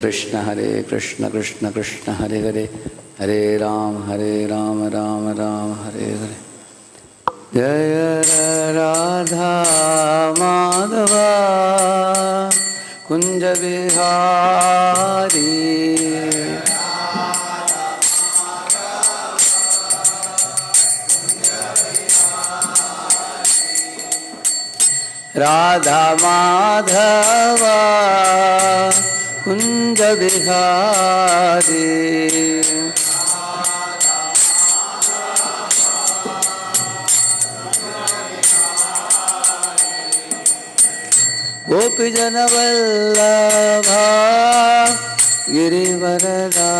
कृष्ण कृष्ण कृष्ण हरे हरे, हरे राम राम राम हरे हरे। जय राधा माधवा कुंज बिहारी, राधा माधवा कुंज बिहारी, गोपी जन वल्लभा गिरिवरधारी,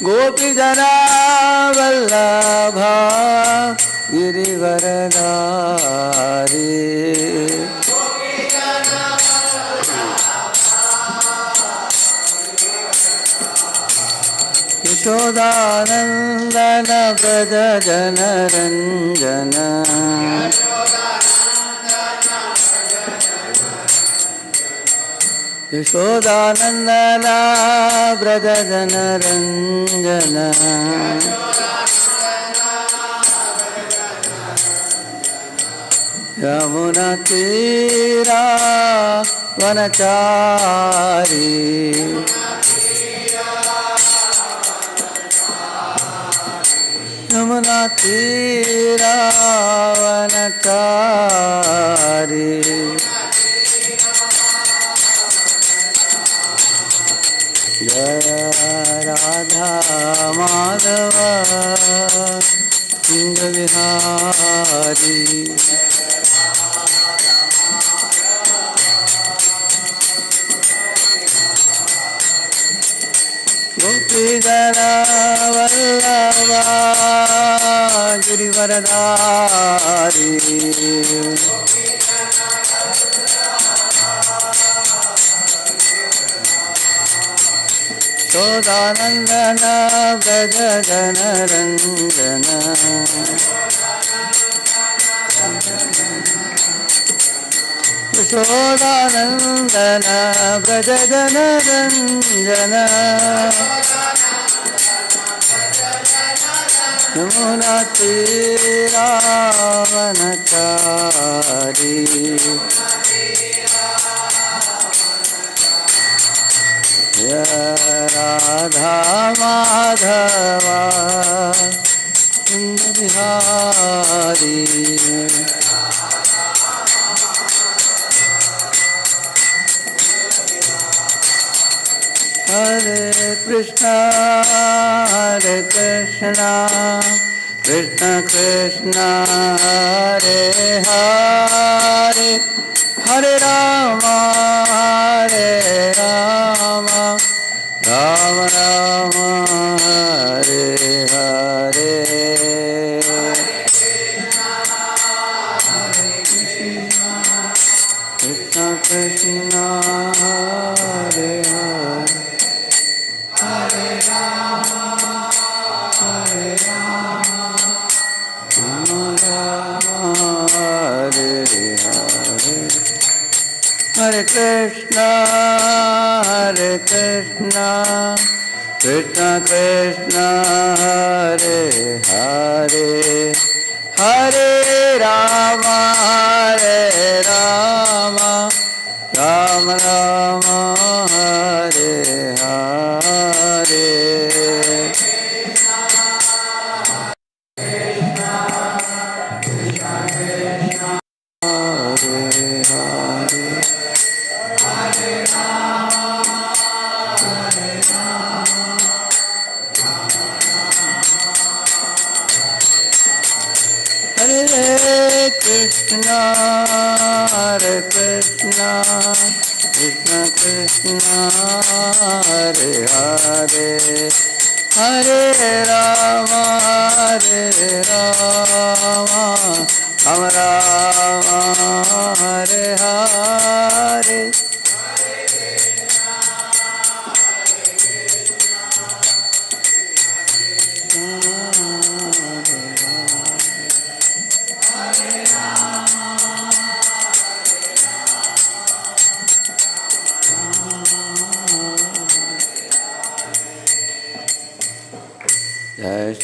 गोपी जना वल्लभा गिरिवरधारी, यशोदानंदन व्रज जनरंजन, यशोदानंदन व्रज जनरंजन, यमुना तीरा वनचारी, यमुना तीरा वनचारी, जय राधा माधवा कुंज बिहारी, गोपी जना वल्लभा गिरिवरधारी, यशोदानंदन व्रज जनरंजन, यशोदानंदन व्रज जनरंजन, यमुना तीरा वनचारी, राधा माधवा कुंज बिहारी, हरे कृष्णा कृष्ण कृष्ण हरे हरे, हरे राम राम राम हरे हरे, कृष्ण कृष्ण हरे हरे, हरे राम राम हरे हरे, हरे कृष्ण कृष्ण कृष्ण हरे हरे, हरे राम राम राम हरे हरे, हरे कृष्ण कृष्ण कृष्ण हरे हरे, हरे राम राम राम हरे हरे,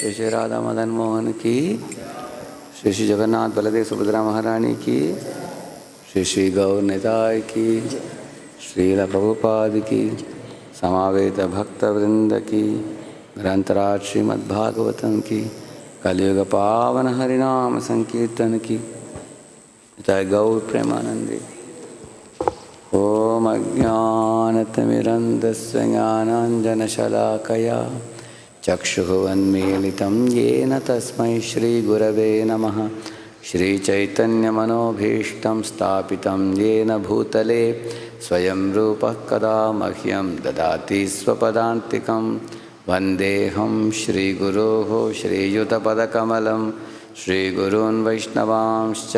श्री श्री राधा मदन मोहन की, श्री श्री जगन्नाथ बलदेव सुभद्रा महारानी की, श्री श्री गौर निताय की, श्रील प्रभुपाद की, समावेत भक्त वृंद की, ग्रंथराज श्रीमद्भागवतम की, कलयुग पावन हरिनाम संकीर्तन की, जय गौर प्रेमानंदे। ओम अज्ञानतिमिरन्धस्य ज्ञानाञ्जनशलाकया चक्षुरुन्मीलितं येन तस्मै श्रीगुरवे नमः। श्रीचैतन्यमनोभीष्टं स्थापितं येन भूतले स्वयं रूपः कदा मह्यं ददाति स्वपदान्तिकं। वन्देऽहं श्रीगुरोः श्रीयुतपदकमलं श्रीगुरून् वैष्णवांश्च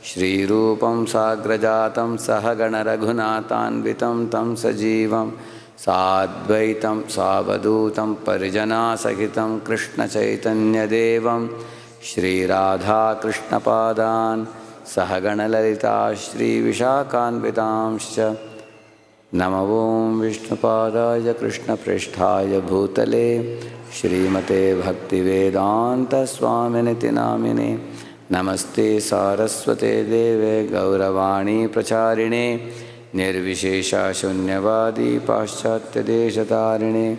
श्रीरूपं साग्रजातं सहगणरघुनाथान्वितं तं सजीवं साद्वैतं सावधूतं परिजनासहितं कृष्णचैतन्यदेवं श्रीराधाकृष्णपादान् सहगणललिता श्रीविशाखान्वितांश्च। नमो ॐ विष्णुपादाय कृष्णप्रेष्ठाय भूतले श्रीमते भक्तिवेदान्तस्वामिनिति नामिने। नमस्ते सारस्वते देवे गौरवाणी प्रचारिणे निर्विशेषा शून्यवादी पाश्चात्यदेशतारिणे।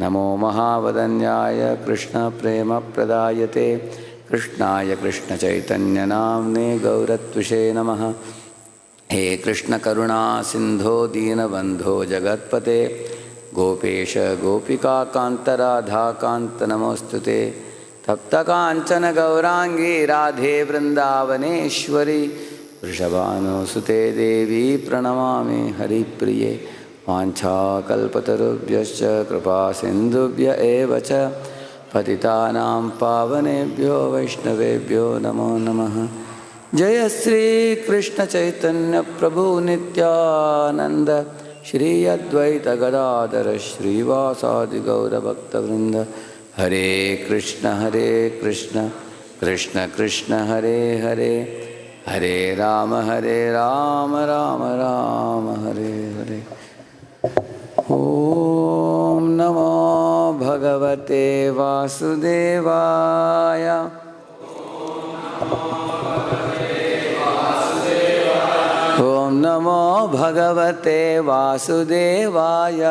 नमो महावदन्याय कृष्णप्रेमप्रदायते कृष्णाय कृष्णचैतन्यनाम्ने गौरत्विषे नमः। हे कृष्णकरुणा सिन्धो दीनबन्धो जगत्पते गोपेश गोपिकान्त नमोऽस्तुते। तप्तकाञ्चन गौरांगी राधे वृंदावनेश्वरी वृषभानुसुते देवी प्रणमामि हरिप्रिये। वाञ्छाकल्पतरुभ्यश्च कृपा सिन्धुभ्य एव च पतितानां पावनेभ्यो वैष्णवेभ्यो नमो नमः। जय श्री कृष्ण चैतन्य प्रभु नित्यानंद श्री अद्वैत गदाधर श्रीवासादि गौरभक्तवृंद। हरे कृष्ण कृष्ण कृष्ण हरे हरे, हरे राम राम राम हरे हरे। ओम नमो भगवते वासुदेवाय। ओम नमो भगवते वासुदेवाय।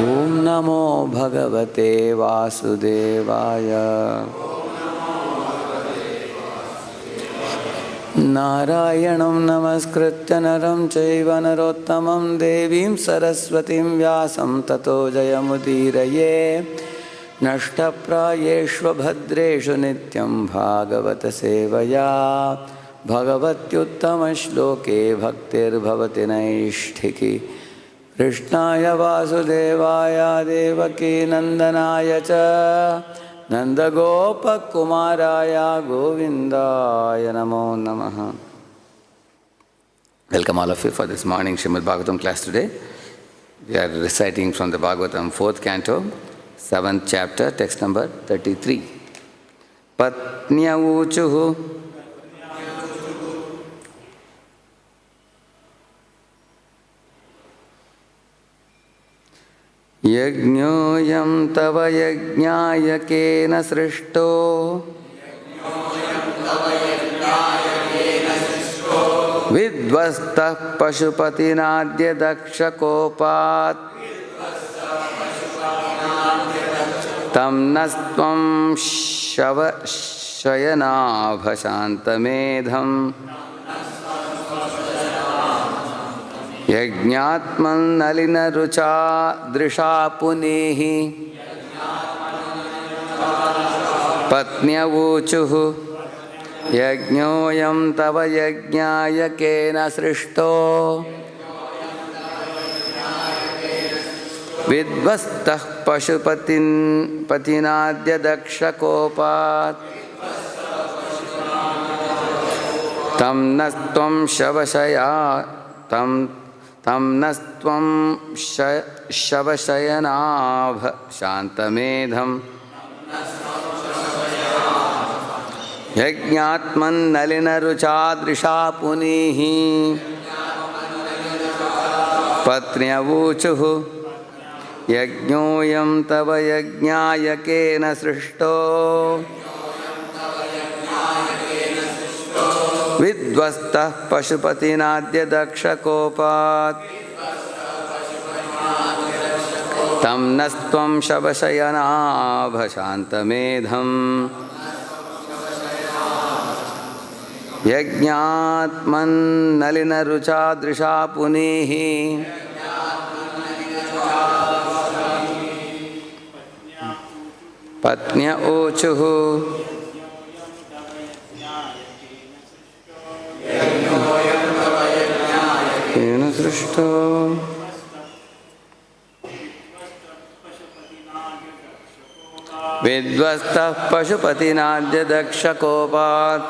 ओम नमो भगवते वासुदेवाय। नारायणं नमस्कृत्य नरं चैव नरोत्तमं देवीं सरस्वतीं व्यासं ततो जयमुदीरये। नष्टप्रायेष्व भद्रेषु नित्यं भागवत सेवया भगवत्युत्तमश्लोके भक्तिर्भवति नैष्ठिकी। कृष्णाय वासुदेवाय देवकी नंदनाय च नंदगोपकुमाराय गोविंदाय नमो नमः। Welcome all of you for this morning Srimad Bhagavatam class today. We are reciting from the Bhagavatam 4th canto, 7th chapter, text number 33. Patnyauchuhu यज्ञोऽयं तव यज्ञाय केन सृष्टो विध्वस्तः पशुपतिनाद्य दक्षकोपात् तं नस्त्वं शयनाभशान्तमेधम् यज्ञात्मन्नलिनरुचा दृशा पुनीः पत्न्यवूचुः यज्ञोऽयं तव यज्ञाय केन सृष्टो विध्वस्तः पशुपतिनाद्य दक्षकोपात् तं नस्त्वं शवशयनाभ शान्तमेधम् यज्ञात्मन्नलिनरुचादृशा पुनीः पत्न्यवूचुः यज्ञोऽयं तव यज्ञाय केन सृष्टो विध्वस्तः पशुपतिनाद्य दक्षकोपात् तं नस्त्वं शवशयनाभशान्तमेधम् यज्ञात्मन्नलिनरुचादृशा पुनीः पत्न्य ऊचुः केन सृष्टो विध्वस्तः पशुपतिनाद्य दक्षकोपात्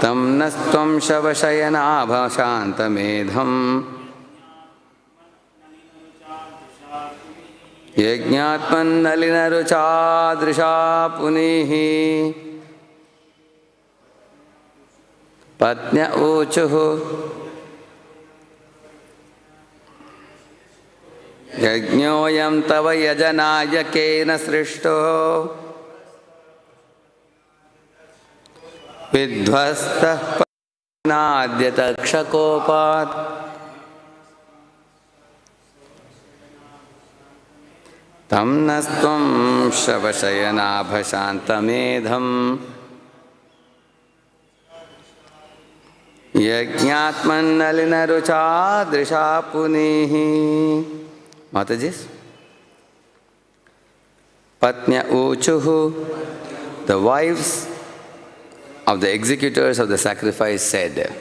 तं नस्त्वं शवशयनाभशान्तमेधम् यज्ञात्मन्नलिनरुचादृशा पुनीः पत्न्य ऊचुः यज्ञोऽयं तव यजनाय केन सृष्टो विध्वस्तः पशुपतिनाद्य दक्षकोपात् तं नस्त्वं शवशयनाभशान्तमेधम् यज्ञात्मन्नलिनरुचादृशा पुनीः Mataji, Patnya Uchuhu, the wives of the executors of the sacrifice said,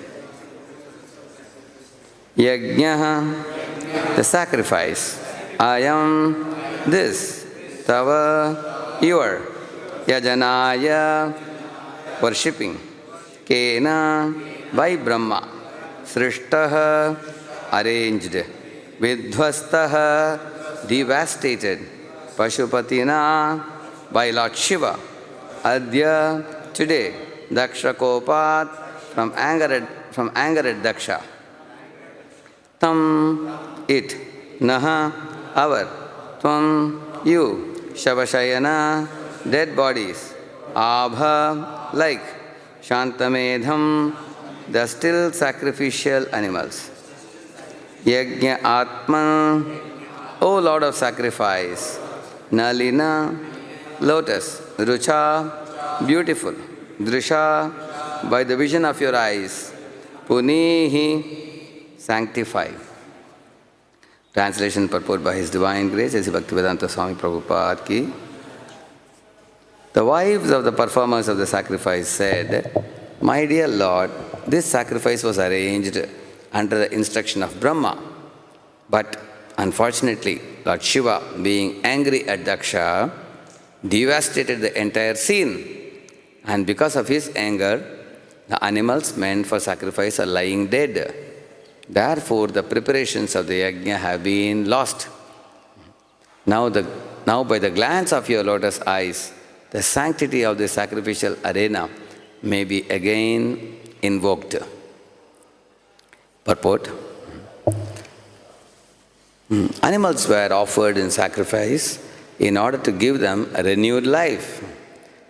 Yajnaha, the sacrifice, Ayam, this, Tava, your, Yajanaya, worshipping, Kena, by Brahma, Srishtaha, arranged, Vidhvastaha, devastated, Pashupatina, by Lord Shiva, Adya, today, Daksha Kopat, from anger at Daksha. Tam, it, Naha, our, Tvam, you, Shavashayana, dead bodies, Abha, like, Shantamedham, the still sacrificial animals. Yajna Atman, O Lord of sacrifice, Nalina, lotus, Rucha, beautiful, Drisha, by the vision of your eyes, Punihi, sanctify. Translation purport by His Divine Grace, A.C. Bhaktivedanta Swami Prabhupada ki. The wives of the performers of the sacrifice said, My dear Lord, this sacrifice was arranged under the instruction of Brahma. But unfortunately, Lord Shiva, being angry at Daksha, devastated the entire scene. And because of his anger, the animals meant for sacrifice are lying dead. Therefore, the preparations of the yajna have been lost. Now by the glance of your lotus eyes, the sanctity of the sacrificial arena may be again invoked. Purport. Animals were offered in sacrifice in order to give them a renewed life.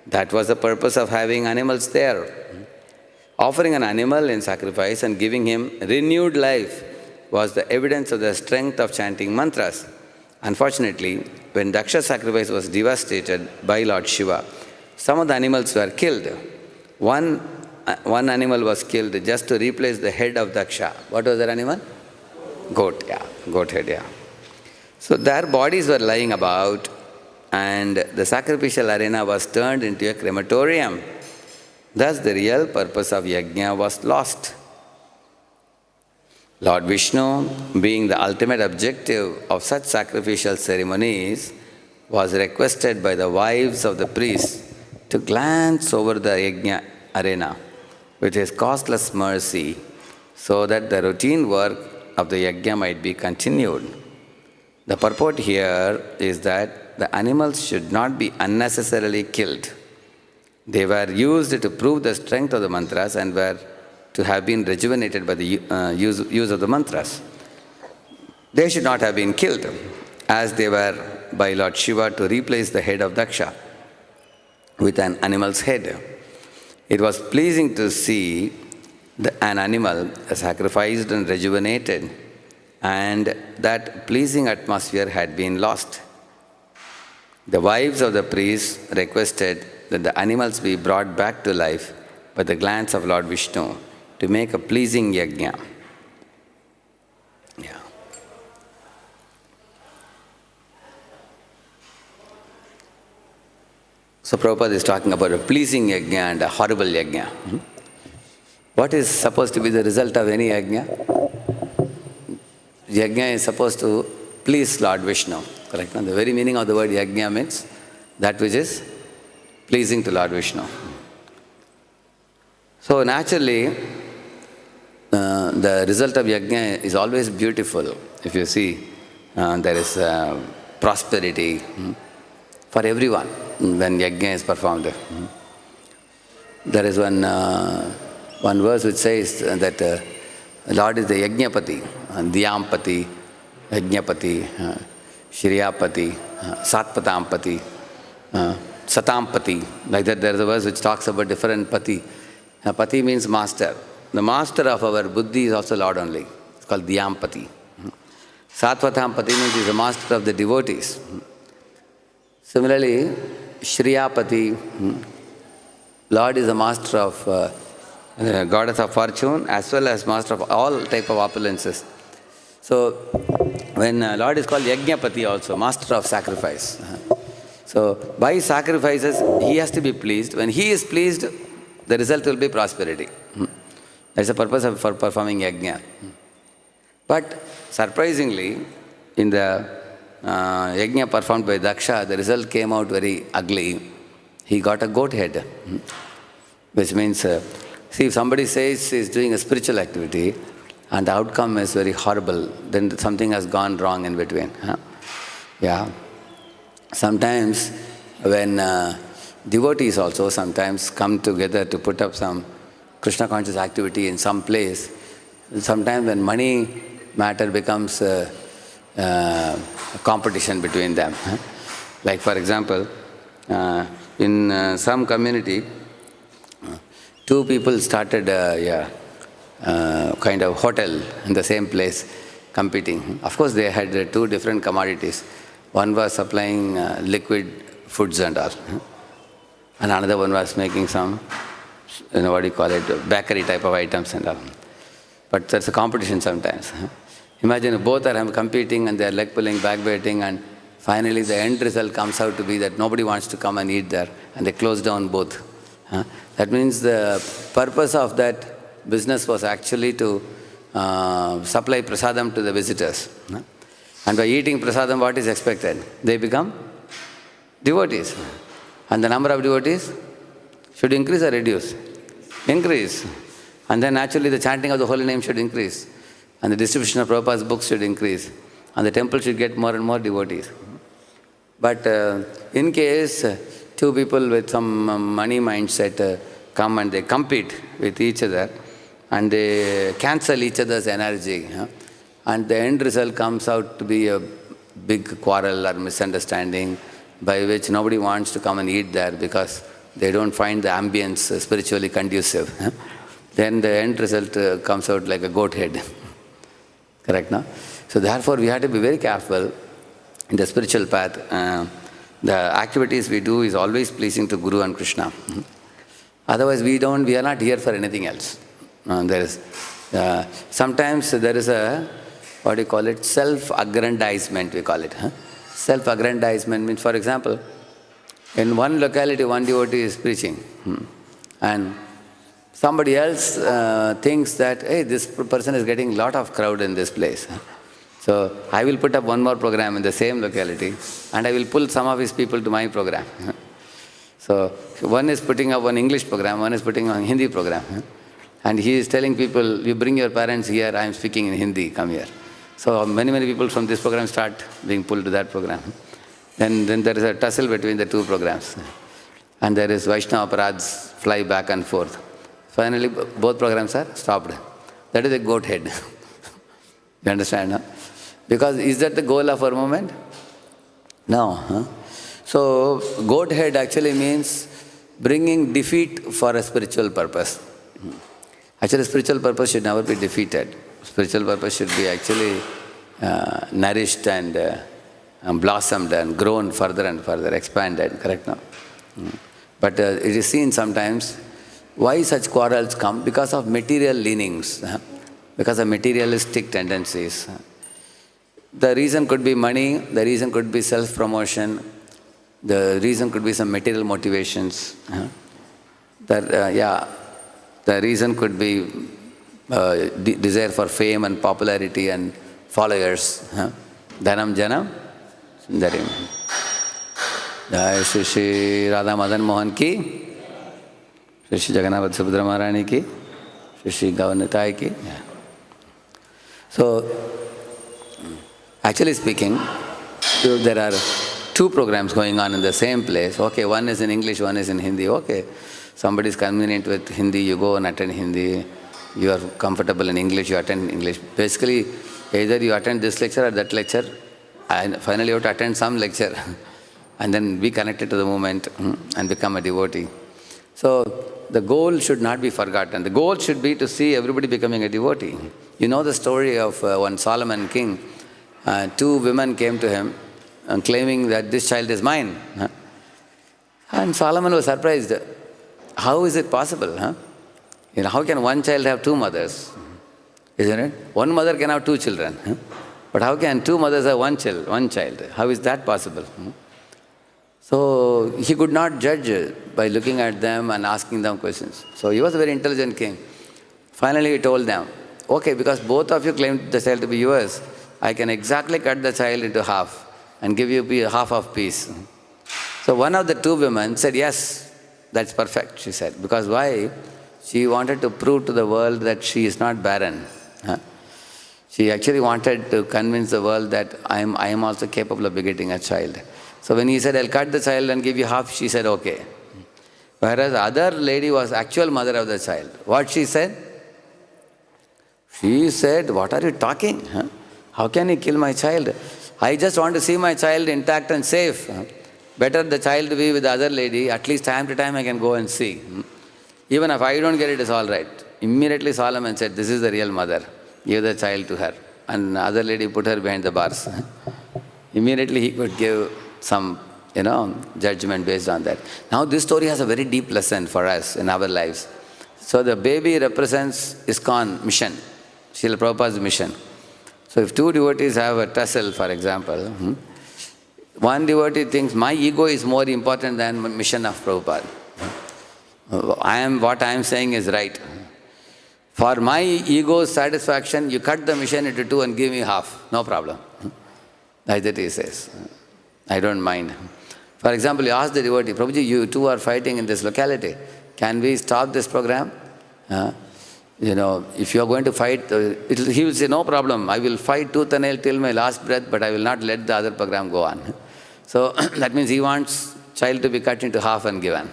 That was the purpose of having animals there. Offering an animal in sacrifice and giving him renewed life was the evidence of the strength of chanting mantras. Unfortunately, when Daksha's sacrifice was devastated by Lord Shiva, some of the animals were killed. One animal was killed just to replace the head of Daksha. What was that animal? Goat, yeah, goat head, yeah. So their bodies were lying about, and the sacrificial arena was turned into a crematorium. Thus the real purpose of yajna was lost. Lord Vishnu, being the ultimate objective of such sacrificial ceremonies, was requested by the wives of the priests to glance over the yajna arena with his costless mercy, so that the routine work of the yajna might be continued. The purport here is that the animals should not be unnecessarily killed. They were used to prove the strength of the mantras and were to have been rejuvenated by the use of the mantras. They should not have been killed, as they were by Lord Shiva to replace the head of Daksha with an animal's head. It was pleasing to see an animal sacrificed and rejuvenated, and that pleasing atmosphere had been lost. The wives of the priests requested that the animals be brought back to life by the glance of Lord Vishnu to make a pleasing yajna. Yeah. So Prabhupada is talking about a pleasing yajna and a horrible yajna. What is supposed to be the result of any yajna? Yajna is supposed to please Lord Vishnu. Correct? The very meaning of the word yajna means that which is pleasing to Lord Vishnu. So naturally, the result of yajna is always beautiful. If you see, there is prosperity for everyone when yajna is performed. There is one verse which says that Lord is the Yajnapati, Diyampati, Yajnapati, Shriyapati, Satpatampati, Satampati. Like that, there is a verse which talks about different pati. Pati means master. The master of our buddhi is also Lord only. It's called Diyampati. Satpatampati means he is the master of the devotees. Similarly, Shriyapati, Lord is the master of goddess of fortune as well as master of all type of opulences. So, when Lord is called Yajnapati also, master of sacrifice. So, by sacrifices, he has to be pleased. When he is pleased, the result will be prosperity. That's the purpose for performing yajna. But surprisingly, in the yajna performed by Daksha, the result came out very ugly. He got a goat head, which means, see, if somebody says he's doing a spiritual activity and the outcome is very horrible, then something has gone wrong in between. Yeah. Sometimes when devotees also sometimes come together to put up some Krishna conscious activity in some place, sometimes when money matter becomes a competition between them. Like for example, in some community, two people started a kind of hotel in the same place competing. Of course, they had two different commodities. One was supplying liquid foods and all. And another one was making some, bakery type of items and all. But there's a competition sometimes. Imagine both are competing and they're leg pulling, backbiting, and finally the end result comes out to be that nobody wants to come and eat there, and they close down both. That means the purpose of that business was actually to supply prasadam to the visitors. And by eating prasadam, what is expected? They become devotees. And the number of devotees should increase or reduce? Increase. And then naturally the chanting of the holy name should increase. And the distribution of Prabhupada's books should increase. And the temple should get more and more devotees. But in case two people with some money mindset come and they compete with each other and they cancel each other's energy, and the end result comes out to be a big quarrel or misunderstanding by which nobody wants to come and eat there because they don't find the ambience spiritually conducive. Then the end result comes out like a goat head. Correct, no? So therefore we have to be very careful in the spiritual path. The activities we do is always pleasing to Guru and Krishna. Otherwise we are not here for anything else. Sometimes there is a, self-aggrandizement we call it. Self-aggrandizement means, for example, in one locality one devotee is preaching and somebody else thinks that, hey, this person is getting a lot of crowd in this place. So I will put up one more program in the same locality and I will pull some of his people to my program. So one is putting up one English program, one is putting on Hindi program. And he is telling people, you bring your parents here, I am speaking in Hindi, come here. So many people from this program start being pulled to that program. Then there is a tussle between the two programs. And there is Vaishnava parads fly back and forth. Finally, both programs are stopped. That is a goat head. You understand? Huh? Because is that the goal of our movement? No. Huh? So, goat head actually means bringing defeat for a spiritual purpose. Actually, spiritual purpose should never be defeated. Spiritual purpose should be actually nourished and blossomed and grown further and further, expanded, correct now? But it is seen sometimes, why such quarrels come? Because of material leanings, because of materialistic tendencies. The reason could be money, the reason could be self-promotion, the reason could be some material motivations. The reason could be desire for fame and popularity and followers. Dhanam Janam Sundarim. Jai Shri Shri Radha Madan Mohan ki, Shri Shri Jagannath Subhadra Maharani ki, Shri Shri Gaurnitai ki. So, actually speaking, there are two programs going on in the same place. Okay, one is in English, one is in Hindi. Okay, somebody is convenient with Hindi, you go and attend Hindi. You are comfortable in English, you attend English. Basically, either you attend this lecture or that lecture, and finally you have to attend some lecture and then be connected to the movement and become a devotee. So, the goal should not be forgotten. The goal should be to see everybody becoming a devotee. You know the story of one Solomon king. Two women came to him claiming that this child is mine. And Solomon was surprised. How is it possible? How can one child have two mothers? Isn't it? One mother can have two children. But how can two mothers have one child? How is that possible? So he could not judge by looking at them and asking them questions. So he was a very intelligent king. Finally he told them, okay, because both of you claim the child to be yours, I can exactly cut the child into half and give you half of peace. So one of the two women said, yes, that's perfect, she said. Because why? She wanted to prove to the world that she is not barren. She actually wanted to convince the world that I am also capable of begetting a child. So when he said, I'll cut the child and give you half, she said, okay. Whereas the other lady was actual mother of the child. What she said? She said, what are you talking? How can you kill my child? I just want to see my child intact and safe. Better the child to be with the other lady, at least time to time I can go and see. Even if I don't get it, it's all right. Immediately Solomon said, this is the real mother. Give the child to her. And the other lady put her behind the bars. Immediately he could give some, judgment based on that. Now this story has a very deep lesson for us in our lives. So the baby represents ISKCON mission, Srila Prabhupada's mission. So if two devotees have a tussle, for example, one devotee thinks my ego is more important than mission of Prabhupada. What I am saying is right. For my ego's satisfaction, you cut the mission into two and give me half, no problem. Like that he says. I don't mind. For example, you ask the devotee, Prabhuji, you two are fighting in this locality. Can we stop this program? If you are going to fight, he will say, no problem. I will fight tooth and nail till my last breath, but I will not let the other program go on. So that means he wants child to be cut into half and given.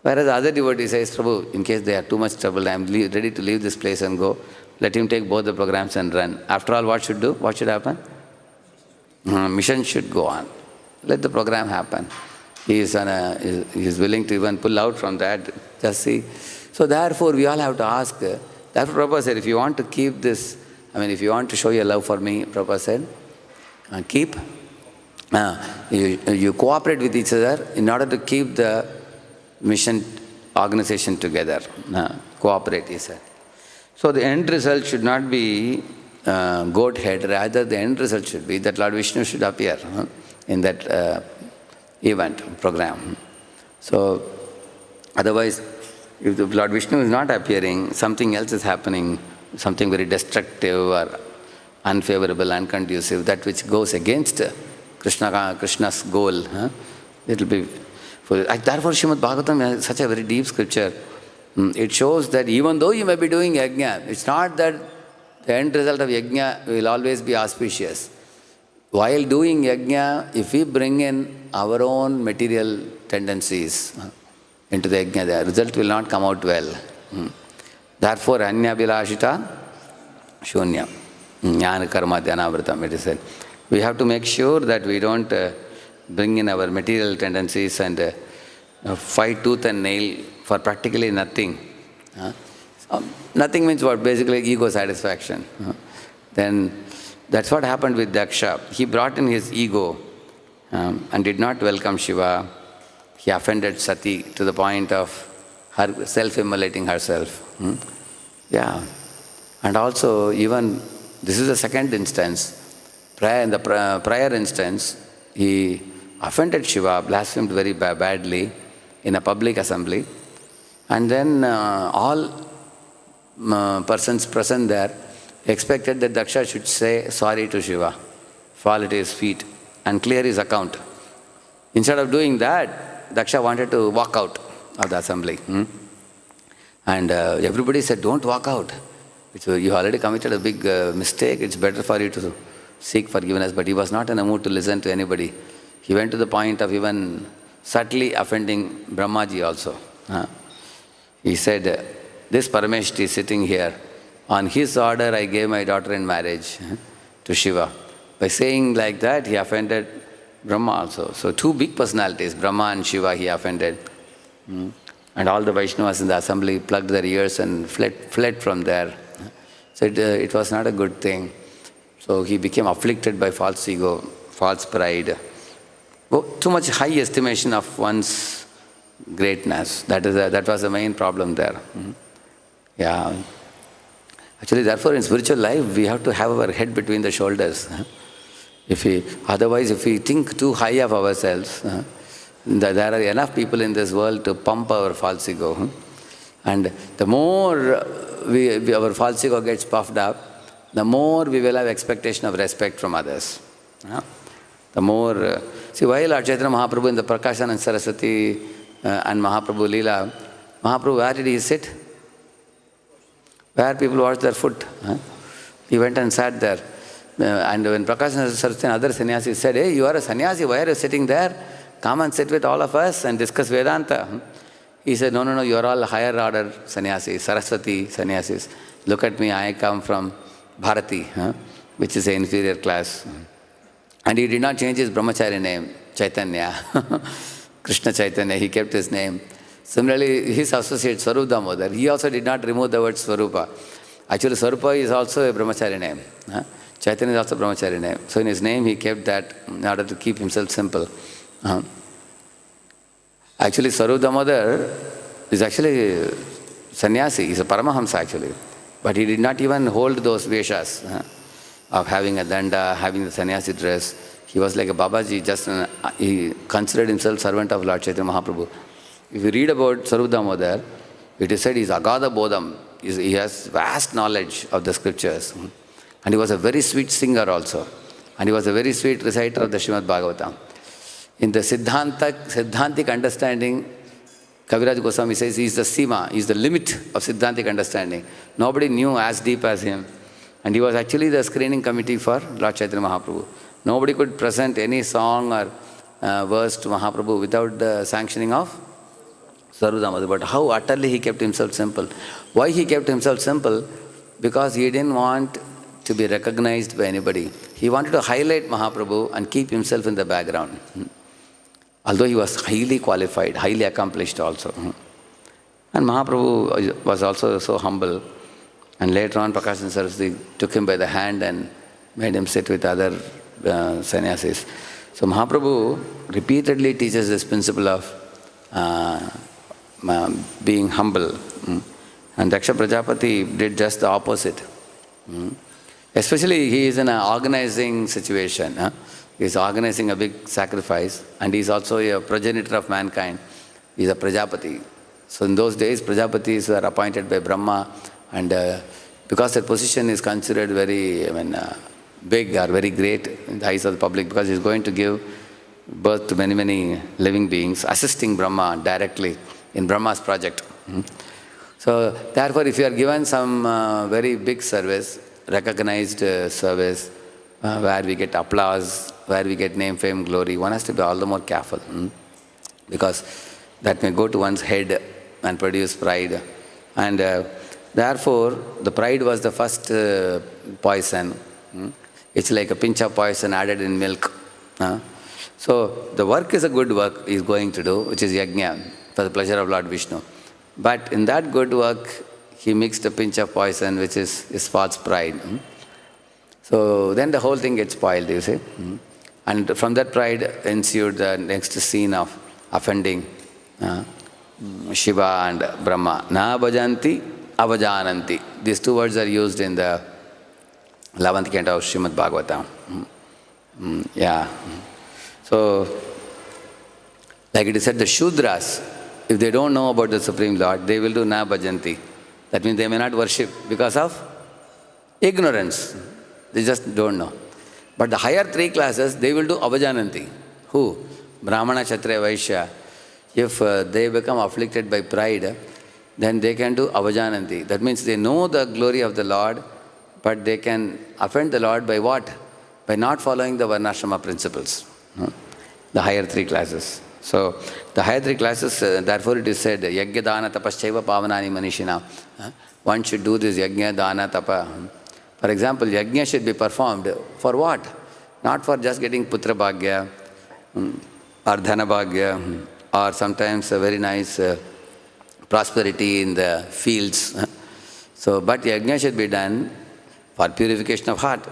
Whereas the other devotee says, Prabhu, in case they are too much trouble, I am ready to leave this place and go. Let him take both the programs and run. After all, what should do? What should happen? Mission should go on. Let the program happen. He is willing to even pull out from that. Just see. So therefore, we all have to ask. Therefore, Prabhupada said, if you want to keep this, if you want to show your love for me, Prabhupada said, you cooperate with each other in order to keep the mission organization together. Cooperate, he said. So the end result should not be goat head, rather the end result should be that Lord Vishnu should appear in that event, program. So otherwise, if the Lord Vishnu is not appearing, something else is happening, something very destructive or unfavorable, unconducive, that which goes against Krishna's goal. It will be therefore, Srimad Bhagavatam is such a very deep scripture. It shows that even though you may be doing yajna, it's not that the end result of yajna will always be auspicious. While doing yajna, if we bring in our own material tendencies into the yajna, the result will not come out well. Therefore, Anyabhilashita Shunya. Jnana Karma Dhyanavritam, it is said. We have to make sure that we don't bring in our material tendencies and fight tooth and nail for practically nothing. Nothing means what? Basically ego satisfaction. Then that's what happened with Daksha. He brought in his ego and did not welcome Shiva. He offended Sati to the point of her self-immolating herself. Yeah. And also, even this is the second instance. In the prior instance, he offended Shiva, blasphemed very badly in a public assembly. And then all persons present there expected that Daksha should say sorry to Shiva, fall at his feet and clear his account. Instead of doing that, Daksha wanted to walk out of the assembly. And everybody said, don't walk out. You already committed a big mistake. It's better for you to seek forgiveness. But he was not in a mood to listen to anybody. He went to the point of even subtly offending Brahmaji also. He said, this Parameshti is sitting here. On his order, I gave my daughter in marriage to Shiva. By saying like that, he offended Brahma also. So two big personalities, Brahma and Shiva, he offended. And all the Vaishnavas in the assembly plugged their ears and fled from there. So it was not a good thing. So he became afflicted by false ego, false pride. Too much high estimation of one's greatness. That was the main problem there. Yeah. Actually, therefore, in spiritual life, we have to have our head between the shoulders. Otherwise, if we think too high of ourselves, there are enough people in this world to pump our false ego. And the more our false ego gets puffed up, the more we will have expectation of respect from others. The more... see, while Lord Chaitanya Mahaprabhu in the Prakashananda Saraswati and Mahaprabhu Leela, Mahaprabhu, where did he sit? Where people wash their foot. He went and sat there. And when Prakashananda Saraswati and other sannyasis said, hey, you are a sannyasi, why are you sitting there? Come and sit with all of us and discuss Vedanta. He said, no, you are all higher order sannyasis, Saraswati sannyasis. Look at me, I come from Bharati, which is an inferior class. And he did not change his brahmachari name, Chaitanya. Krishna Chaitanya, he kept his name. Similarly, his associate Swarup Damodar, he also did not remove the word Swarupa. Actually, Swarupa is also a brahmachari name. Chaitanya is also a brahmachari name. So in his name, he kept that in order to keep himself simple. Actually, Swarup Damodar is actually sannyasi, he's a Paramahamsa actually. But he did not even hold those veshas of having a danda, having the sannyasi dress. He was like a Babaji, he considered himself servant of Lord Chaitanya Mahaprabhu. If you read about Swarup Damodar, it is said he is Agada Bodham. He has vast knowledge of the scriptures. And he was a very sweet singer also. And he was a very sweet reciter of the Srimad Bhagavatam. In the Siddhantic understanding, Kaviraj Goswami says he is the Sima, he is the limit of Siddhantic understanding. Nobody knew as deep as him. And he was actually the screening committee for Lord Chaitanya Mahaprabhu. Nobody could present any song or verse to Mahaprabhu without the sanctioning of Swarup Damodar. But how utterly he kept himself simple. Why he kept himself simple? Because he didn't want to be recognized by anybody. He wanted to highlight Mahaprabhu and keep himself in the background. Although he was highly qualified, highly accomplished also. And Mahaprabhu was also so humble. And later on, Prakashananda Saraswati took him by the hand and made him sit with other sannyasis. So Mahaprabhu repeatedly teaches this principle of being humble. And Daksha Prajapati did just the opposite. Especially he is in an organizing situation. He is organizing a big sacrifice and he is also a progenitor of mankind. He is a Prajapati. So in those days, Prajapatis were appointed by Brahma and because their position is considered very big or very great in the eyes of the public because he is going to give birth to many, many living beings, assisting Brahma directly in Brahma's project. So therefore, if you are given some very big service, recognized service, where we get applause, where we get name, fame, glory, one has to be all the more careful. Because that may go to one's head and produce pride. And therefore, the pride was the first poison. It's like a pinch of poison added in milk. So the work is a good work he is going to do, which is yajna, for the pleasure of Lord Vishnu. But in that good work, he mixed a pinch of poison, which is his false pride. So then the whole thing gets spoiled, you see. And from that pride ensued the next scene of offending Shiva and Brahma. Na bhajanti, avajananti. These two words are used in the 11th canto of Srimad Bhagavatam. Yeah. So, like it is said, the Shudras, if they don't know about the Supreme Lord, they will do na bhajanti. That means they may not worship because of ignorance. They just don't know. But the higher three classes, they will do avajananti. Who? Brahmana, Kshatriya, Vaishya. If they become afflicted by pride, then they can do avajananti. That means they know the glory of the Lord, but they can offend the Lord by what? By not following the Varnashrama principles. The higher three classes. So, the higher three classes, therefore it is said, yajna dana tapaschaiva pavanani manishina. One should do this yajna dana tapa. For example, yajna should be performed for what? Not for just getting putra bhagya, or dhana bhagya, or sometimes a very nice prosperity in the fields. So, but yajna should be done for purification of heart,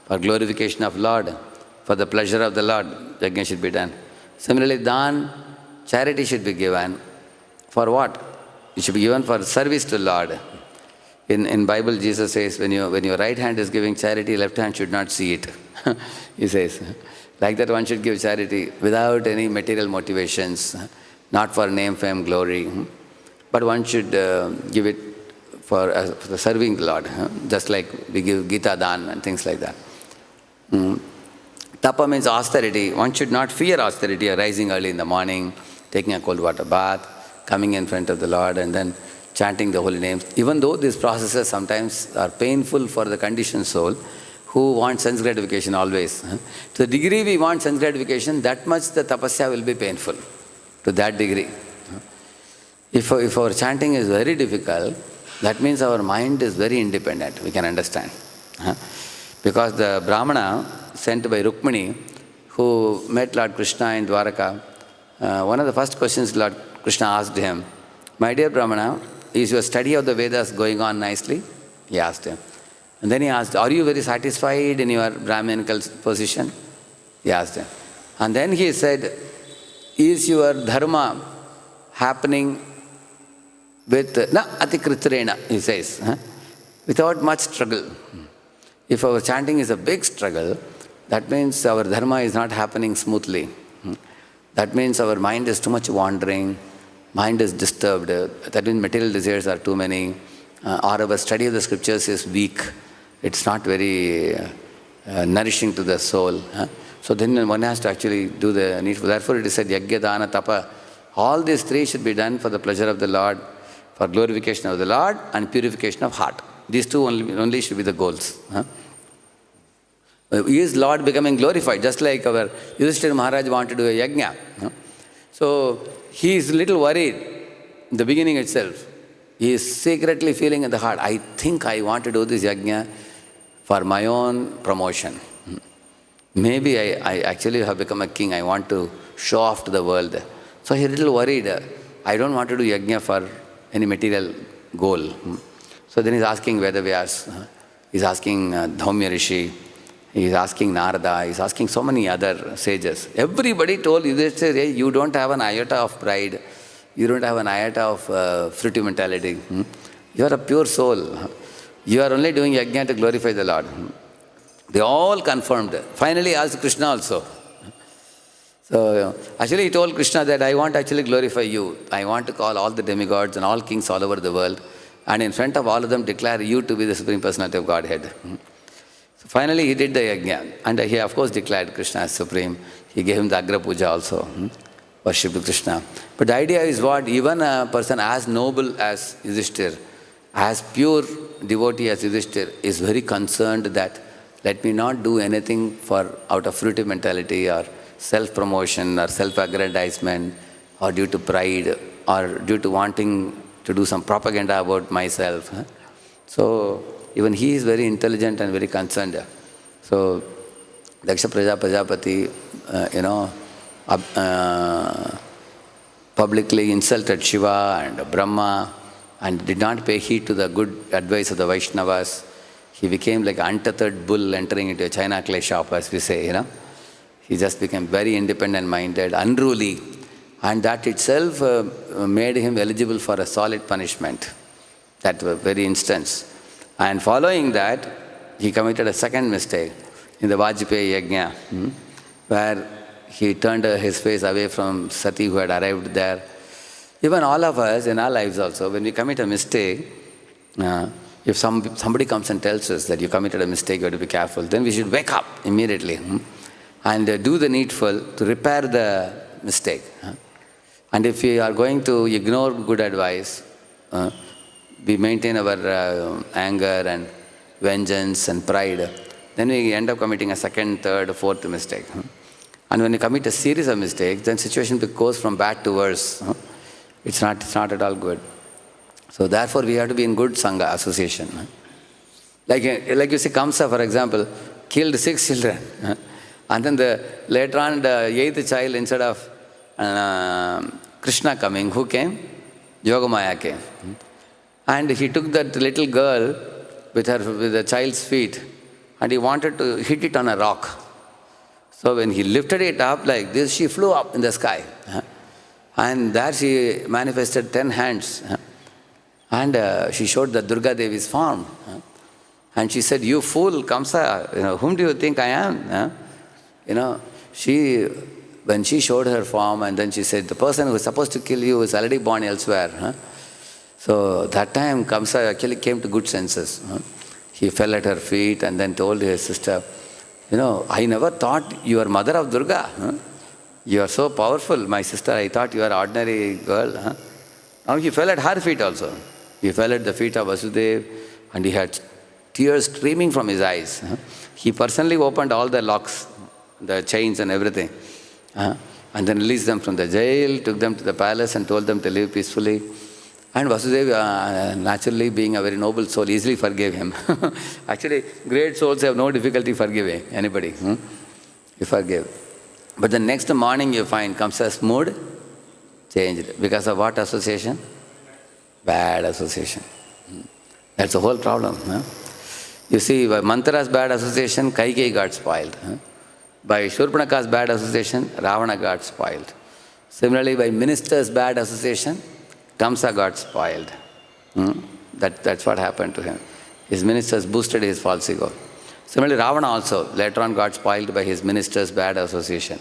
for glorification of Lord, for the pleasure of the Lord, yajna should be done. Similarly, dan, charity should be given. For what? It should be given for service to Lord. In Bible, Jesus says, when your right hand is giving charity, left hand should not see it. He says, like that one should give charity without any material motivations, not for name, fame, glory, but one should give it for the serving the Lord, just like we give Gita Dan and things like that. Tapa means austerity. One should not fear austerity, rising early in the morning, taking a cold water bath, coming in front of the Lord and then chanting the holy names. Even though these processes sometimes are painful for the conditioned soul, who wants sense gratification always. To the degree we want sense gratification, that much the tapasya will be painful, to that degree. If our chanting is very difficult, that means our mind is very independent, we can understand. Because the Brahmana sent by Rukmini, who met Lord Krishna in Dwaraka, one of the first questions Lord Krishna asked him, "My dear Brahmana, is your study of the Vedas going on nicely?" He asked him. And then he asked, "Are you very satisfied in your Brahminical position?" He asked him. And then he said, "Is your dharma happening with na atikritrena," he says, without much struggle. If our chanting is a big struggle, that means our dharma is not happening smoothly. That means our mind is too much wandering, mind is disturbed, that means material desires are too many, or our study of the scriptures is weak, it's not very nourishing to the soul. So then one has to actually do the needful. Therefore it is said, yajna, dana, tapa. All these three should be done for the pleasure of the Lord, for glorification of the Lord and purification of heart. These two only should be the goals. Is Lord becoming glorified? Just like our Yudhishthira Maharaj wanted to do a yajna. So he is a little worried in the beginning itself. He is secretly feeling in the heart, I think I want to do this yajna for my own promotion. Maybe I actually have become a king, I want to show off to the world. So he is a little worried, I don't want to do yajna for any material goal. So then he is asking Vedavyas, he is asking Dhaumya Rishi, he is asking Narada, he is asking so many other sages. Everybody told Yudhishthira, hey, you don't have an iota of pride, you don't have an iota of fruitive mentality. You are a pure soul. You are only doing yajna to glorify the Lord. They all confirmed. Finally asked Krishna also. So actually he told Krishna that I want to actually glorify you. I want to call all the demigods and all kings all over the world and in front of all of them declare you to be the Supreme Personality of Godhead. So finally he did the yajna and he of course declared Krishna as Supreme. He gave him the Agra Puja also, worshipped Krishna. But the idea is what? Even a person as noble as Yudhishthira, as pure devotee as Yudhishthira is very concerned that let me not do anything for out of fruitive mentality or self-promotion or self-aggrandizement or due to pride or due to wanting to do some propaganda about myself. So even he is very intelligent and very concerned. So Daksha Prajapati, publicly insulted Shiva and Brahma and did not pay heed to the good advice of the Vaishnavas. He became like an untethered bull entering into a China clay shop, as we say, He just became very independent-minded, unruly, and that itself made him eligible for a solid punishment, that very instance. And following that, he committed a second mistake in the Vajpayee Yajna, where he turned his face away from Sati who had arrived there. Even all of us in our lives also, when we commit a mistake, if somebody comes and tells us that you committed a mistake, you have to be careful, then we should wake up immediately and do the needful to repair the mistake. And if we are going to ignore good advice, we maintain our anger and vengeance and pride, then we end up committing a second, third, fourth mistake. And when you commit a series of mistakes, then situation goes from bad to worse. It's not at all good. So therefore, we have to be in good Sangha association. Like you see, Kamsa, for example, killed 6 children. And then later on, the 8th child, instead of Krishna coming, who came? Yogamaya came. And he took that little girl with the child's feet, and he wanted to hit it on a rock. So when he lifted it up like this, she flew up in the sky. And there she manifested 10 hands. And she showed the Durga Devi's form. And she said, "You fool, Kamsa, whom do you think I am?" When she showed her form, and then she said, "The person who is supposed to kill you is already born elsewhere." So that time Kamsa actually came to good senses. He fell at her feet and then told his sister, "I never thought you are mother of Durga. You are so powerful, my sister. I thought you are an ordinary girl." Now he fell at her feet also. He fell at the feet of Vasudeva, and he had tears streaming from his eyes. He personally opened all the locks, the chains and everything, and then released them from the jail, took them to the palace and told them to live peacefully. And Vasudeva, naturally being a very noble soul, easily forgave him. Actually, great souls have no difficulty forgiving anybody. He forgave. But the next morning you find Kamsa's mood changed. Because of what association? Bad association. That's the whole problem. You see, by Manthara's bad association, Kaikeyi got spoiled. By Shurpanaka's bad association, Ravana got spoiled. Similarly, by minister's bad association, Kamsa got spoiled. That's what happened to him. His ministers boosted his false ego. Similarly, Ravana also later on got spoiled by his minister's bad association.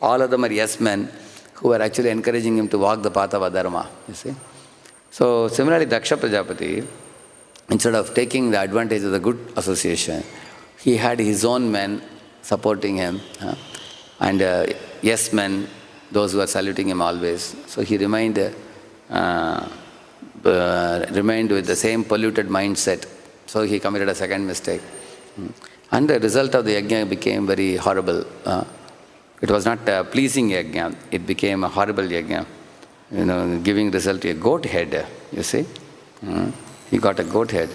All of them are yes men who were actually encouraging him to walk the path of adharma, you see. So similarly, Daksha Prajapati, instead of taking the advantage of the good association, he had his own men supporting him, and yes men, those who were saluting him always. So he remained with the same polluted mindset. So he committed a second mistake. And the result of the yajna became very horrible. It was not a pleasing yajna, it became a horrible yajna. Giving result to a goat head, you see. He got a goat head.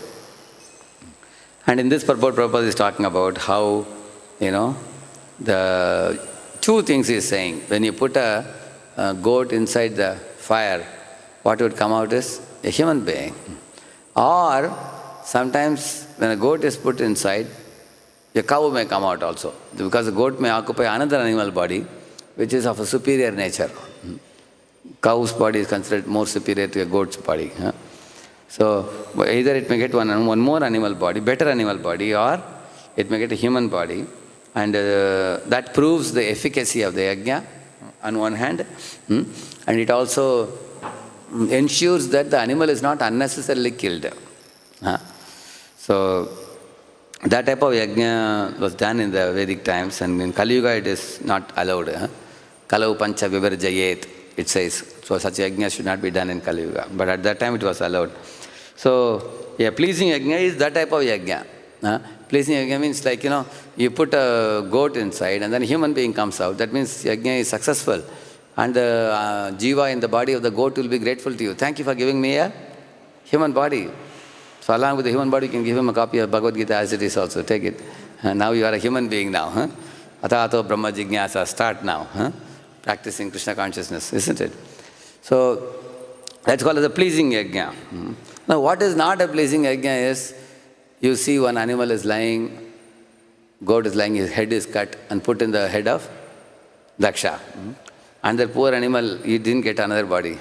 And in this purport, Prabhupada is talking about how, the two things he is saying. When you put a goat inside the fire, what would come out is a human being. Or sometimes when a goat is put inside, a cow may come out also. Because the goat may occupy another animal body, which is of a superior nature. Cow's body is considered more superior to a goat's body. So either it may get one more animal body, better animal body, or it may get a human body. And that proves the efficacy of the yajna on one hand. And it also ensures that the animal is not unnecessarily killed. So that type of yajna was done in the Vedic times, and in Kali Yuga it is not allowed. Kalau pancha vivarjayet, it says. So such yajna should not be done in Kali Yuga. But at that time it was allowed. So a pleasing yajna is that type of yajna. Pleasing yajna means like, you put a goat inside and then a human being comes out. That means yajna is successful. And the jiva in the body of the goat will be grateful to you. Thank you for giving me a human body. So along with the human body, you can give him a copy of Bhagavad Gita as it is also. Take it. Now you are a human being now. Huh? Atato Brahma Jignasa. Start now. Huh? Practicing Krishna consciousness, isn't it? So that's called as a pleasing yajna. Now what is not a pleasing yajna is, you see one animal is lying, goat is lying, his head is cut and put in the head of Daksha. And that poor animal, he didn't get another body.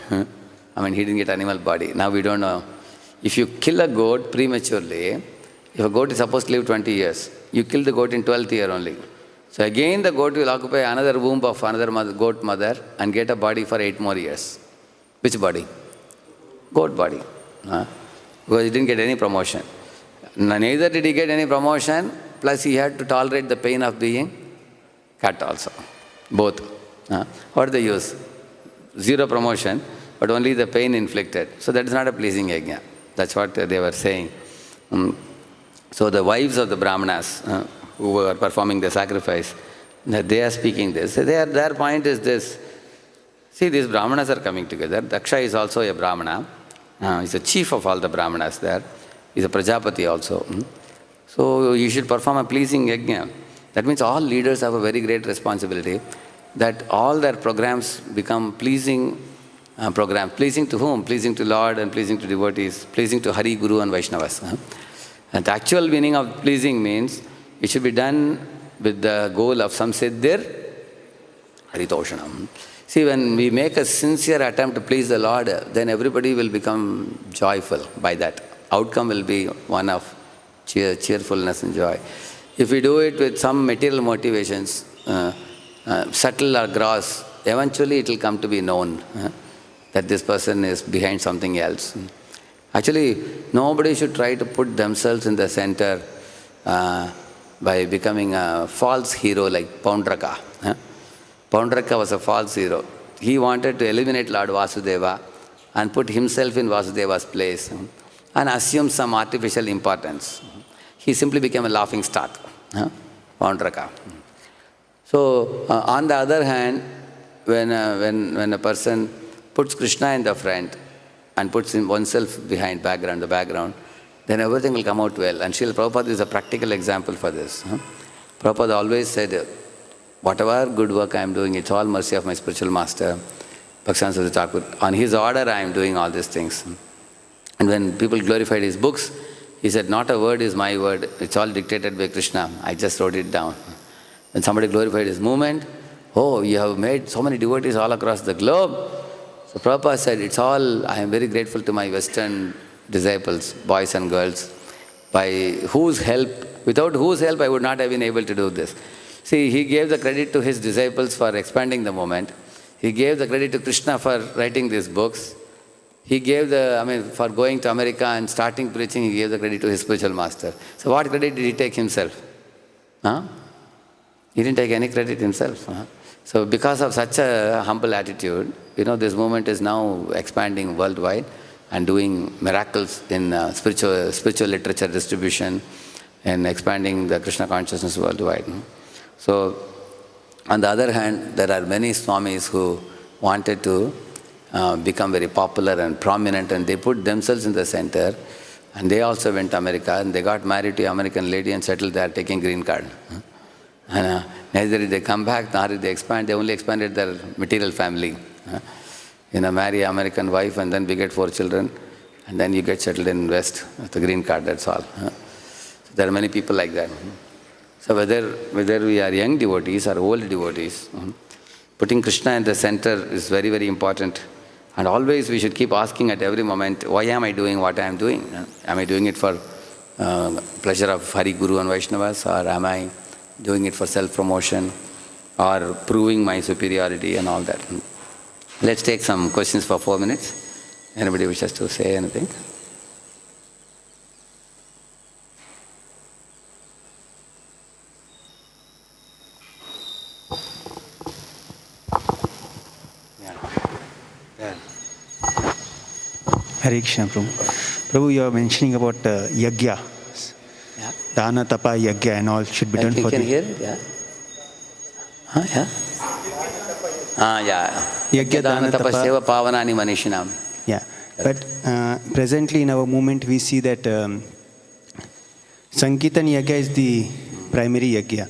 I mean, he didn't get animal body. Now we don't know. If you kill a goat prematurely, if a goat is supposed to live 20 years, you kill the goat in 12th year only. So again the goat will occupy another womb of another goat mother and get a body for 8 more years. Which body? Goat body. Because he didn't get any promotion. Neither did he get any promotion, plus he had to tolerate the pain of being cut also. Both. What they use? Zero promotion, but only the pain inflicted. So that is not a pleasing yajna. That's what they were saying. So the wives of the Brahmanas who were performing the sacrifice, they are speaking this. Their point is this. See, these Brahmanas are coming together. Daksha is also a Brahmana. He's the chief of all the Brahmanas there. He's a Prajapati also. So you should perform a pleasing yajna. That means all leaders have a very great responsibility that all their programs become pleasing programs. Pleasing to whom? Pleasing to Lord and pleasing to devotees, pleasing to Hari, Guru and Vaishnavas. And the actual meaning of pleasing means it should be done with the goal of samsiddhir haritoshanam. See, when we make a sincere attempt to please the Lord, then everybody will become joyful by that. Outcome will be one of cheerfulness and joy. If we do it with some material motivations, subtle or gross, eventually it will come to be known that this person is behind something else. Actually, nobody should try to put themselves in the center by becoming a false hero like Paundraka. Paundraka was a false hero. He wanted to eliminate Lord Vasudeva and put himself in Vasudeva's place and assume some artificial importance. He simply became a laughing stock, Paundraka. So, on the other hand, when a person puts Krishna in the front and puts oneself behind the background, then everything will come out well. And Srila Prabhupada is a practical example for this. Prabhupada always said, whatever good work I am doing, it's all mercy of my spiritual master, Bhaktivedanta Saraswati Thakur. On his order I am doing all these things. And when people glorified his books, he said, not a word is my word, it's all dictated by Krishna. I just wrote it down. When somebody glorified his movement, oh, you have made so many devotees all across the globe. So Prabhupada said, it's all, I am very grateful to my Western disciples, boys and girls, by whose help, without whose help I would not have been able to do this. See, he gave the credit to his disciples for expanding the movement. He gave the credit to Krishna for writing these books. He gave for going to America and starting preaching, he gave the credit to his spiritual master. So what credit did he take himself? He didn't take any credit himself. So because of such a humble attitude, this movement is now expanding worldwide and doing miracles in spiritual literature distribution and expanding the Krishna consciousness worldwide. So, on the other hand, there are many Swamis who wanted to become very popular and prominent, and they put themselves in the center, and they also went to America and they got married to an American lady and settled there taking green card. And neither did they come back, nor did they expand, they only expanded their material family. Marry an American wife and then we get 4 children, and then you get settled in West with a green card, that's all. So there are many people like that. So whether we are young devotees or old devotees, putting Krishna in the center is very, very important. And always we should keep asking at every moment, why am I doing what I am doing? Am I doing it for pleasure of Hari, Guru and Vaishnavas, or am I doing it for self-promotion or proving my superiority and all that? Let's take some questions for 4 minutes. Anybody wishes to say anything? Hare Krishna, Prabhu. Prabhu, you are mentioning about yajna. Yeah. Dana, tapa, yajna and all should be done for You can the... hear it, yeah? Yeah? Yeah. Yajna, dana, Tapaseva pavanani manishinam. Yeah, but presently in our movement we see that Sankirtan Yajna is the primary Yajna.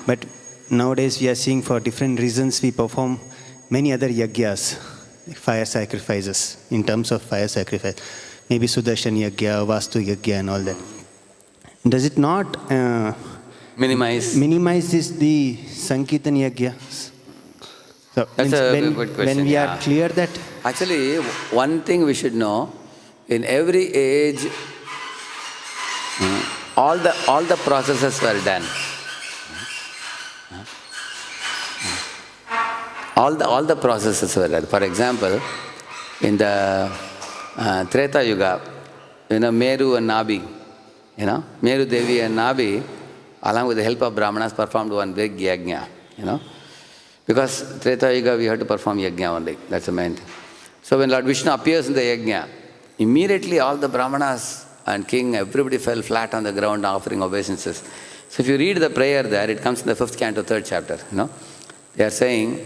But nowadays we are seeing for different reasons we perform many other Yajnas, fire sacrifices, in terms of fire sacrifice. Maybe Sudarshan Yajna, Vastu Yajna and all that. Does it not Minimize the Sankirtan Yajna? So That's means a good question. when we yeah. are clear that Actually, one thing we should know, in every age, all the processes were done. All the processes were done. For example, in the Treta Yuga, Meru and Nabi, Meru Devi and Nabi, along with the help of Brahmanas, performed one big yajna, Because Treta Yuga, we have to perform yajna only. That's the main thing. So when Lord Vishnu appears in the yajna, immediately all the Brahmanas and king, everybody fell flat on the ground offering obeisances. So if you read the prayer there, it comes in the 5th canto, 3rd chapter. They are saying,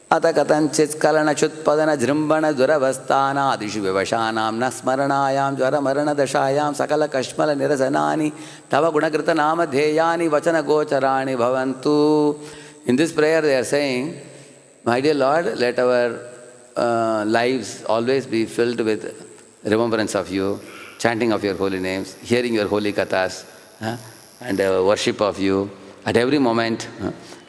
Ata katanchit kalana chutpadana jrimbana duravastana adishu vivashanam nasmaranayam jvara marana dashayam sakala kashmala nirasanani tava gunakrita nama dheyani vachana gocharani bhavantu. In this prayer they are saying, my dear Lord, let our lives always be filled with remembrance of you, chanting of your holy names, hearing your holy kathas, and worship of you at every moment,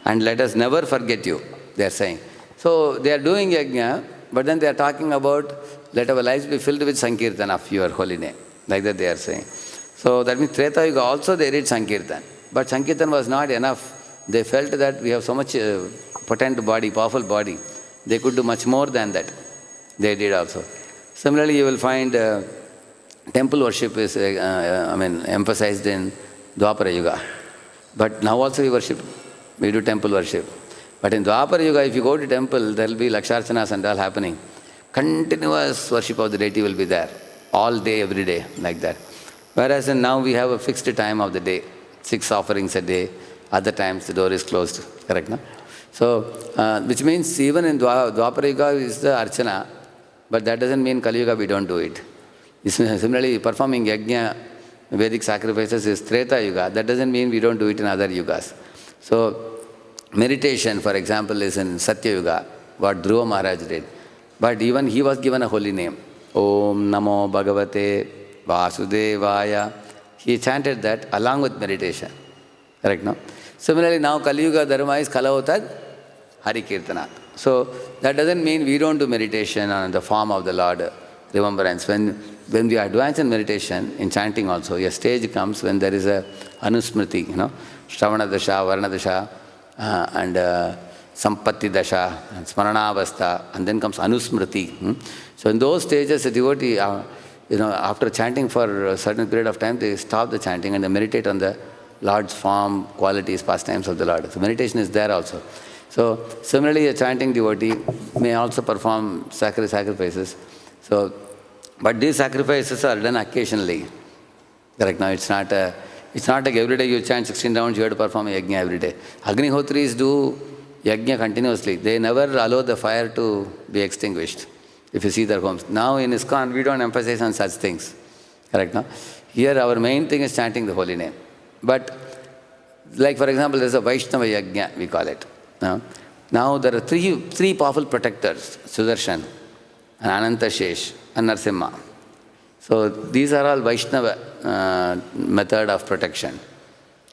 and let us never forget you, they are saying. So they are doing yajna, but then they are talking about let our lives be filled with Sankirtan of your holy name, like that they are saying. So that means Treta Yuga also they did Sankirtan, but Sankirtan was not enough. They felt that we have so much potent body, powerful body. They could do much more than that. They did also. Similarly, you will find temple worship is emphasized in Dwapara Yuga. But now also we do temple worship. But in Dwapara Yuga, if you go to temple, there will be Laksharchanas and all happening. Continuous worship of the deity will be there, all day, every day, like that. Whereas now we have a fixed time of the day, 6 offerings a day. Other times the door is closed, correct, no? So, which means even in Dwapara Yuga is the Archana, but that doesn't mean Kali Yuga we don't do it. Similarly, performing Yajna, Vedic sacrifices is Treta Yuga. That doesn't mean we don't do it in other Yugas. So, meditation, for example, is in Satya Yuga, what Dhruva Maharaj did. But even he was given a holy name. Om Namo Bhagavate Vasudevaya. He chanted that along with meditation. Correct, no? Similarly, now Kali Yuga Dharma is Kalavotad Hari Kirtana. So that doesn't mean we don't do meditation on the form of the Lord, remembrance. When we advance in meditation, in chanting also, a stage comes when there is a Anusmriti, Shravana Dasha, Varna Dasha, and Sampatti Dasha, and Smaranavastha, and then comes Anusmriti. So in those stages, the devotee, after chanting for a certain period of time, they stop the chanting and they meditate on the Lord's form, qualities, pastimes of the Lord. So meditation is there also. So similarly, a chanting devotee may also perform sacrifices. So, but these sacrifices are done occasionally. Correct? Now it's not like every day you chant 16 rounds, you have to perform a yajna every day. Agnihotris do yajna continuously. They never allow the fire to be extinguished. If you see their homes. Now in ISKCON, we don't emphasize on such things. Correct? No? Here our main thing is chanting the holy name. But, like for example, there is a Vaishnava Yajna, we call it. Now there are three powerful protectors, Sudarshan, and Anantashesh, and Narsimha. So these are all Vaishnava method of protection.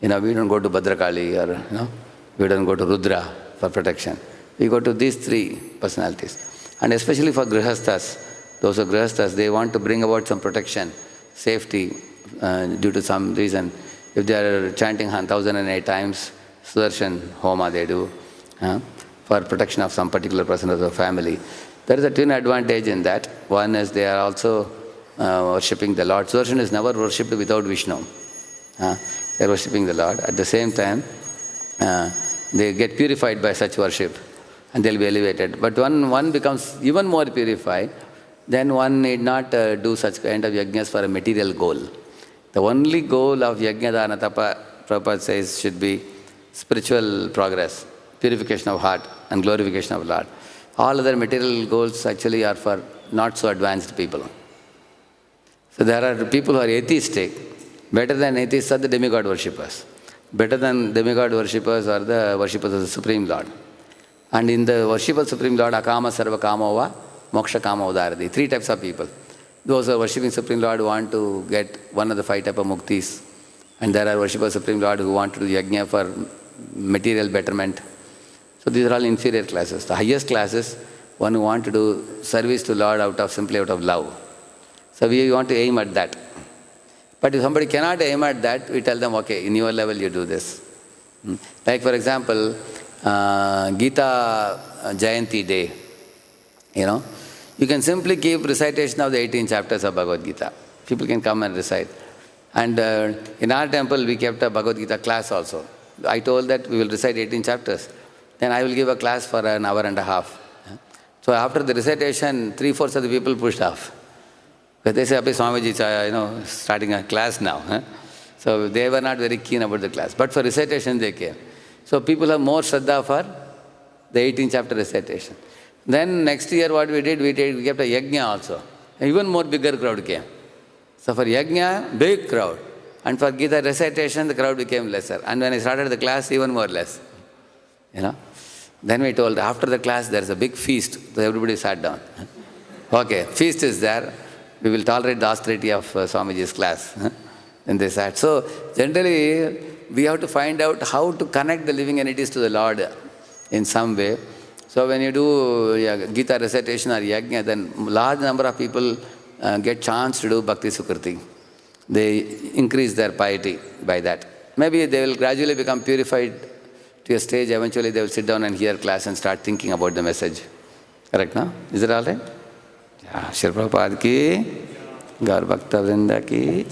We don't go to Bhadrakali or we don't go to Rudra for protection. We go to these 3 personalities. And especially for Grihasthas, those who are Grihasthas, they want to bring about some protection, safety due to some reason. If they are chanting 1008 times, Sudarshan Homa they do, for protection of some particular person of the family. There is a twin advantage in that. One is they are also worshipping the Lord. Sudarshan is never worshipped without Vishnu. They are worshipping the Lord. At the same time, they get purified by such worship and they will be elevated. But one becomes even more purified, then one need not do such kind of yajnas for a material goal. The only goal of yajna, dana, tapa, Prabhupada says, should be spiritual progress. purification of heart and glorification of Lord. All other material goals actually are for not so advanced people. So there are people who are atheistic. Better than atheists are the demigod worshippers. Better than demigod worshippers are the worshippers of the Supreme Lord. And in the worship of Supreme Lord, akama sarva kamova, moksha kama udarati. 3 types of people. Those who are worshipping Supreme Lord want to get one of the 5 types of muktis. And there are worshippers of Supreme Lord who want to do yajna for material betterment. So these are all inferior classes. The highest classes, one who want to do service to Lord simply out of love. So we want to aim at that. But if somebody cannot aim at that, we tell them, okay, in your level you do this. Like for example, Gita Jayanti Day, you can simply keep recitation of the 18 chapters of Bhagavad Gita. People can come and recite. And in our temple, we kept a Bhagavad Gita class also. I told that we will recite 18 chapters. Then I will give a class for an hour and a half. So after the recitation, 3/4 of the people pushed off. But they say, Swamiji, starting a class now. So they were not very keen about the class. But for recitation, they came. So people have more shraddha for the 18 chapter recitation. Then next year what we did, we kept a yajna also. Even more bigger crowd came. So for yajna, big crowd. And for Gita recitation, the crowd became lesser. And when I started the class, even more less. Then we told, after the class, there is a big feast. So everybody sat down. Okay, feast is there. We will tolerate the austerity of Swamiji's class. Then they sat. So generally, we have to find out how to connect the living entities to the Lord in some way. So when you do Gita recitation or yajna, then large number of people get chance to do Bhakti Sukriti. They increase their piety by that. Maybe they will gradually become purified to a stage. Eventually they will sit down and hear class and start thinking about the message. Correct, no? Is it all right? Shri Prabhupada ki, Gaur Bhakta Vrinda ki.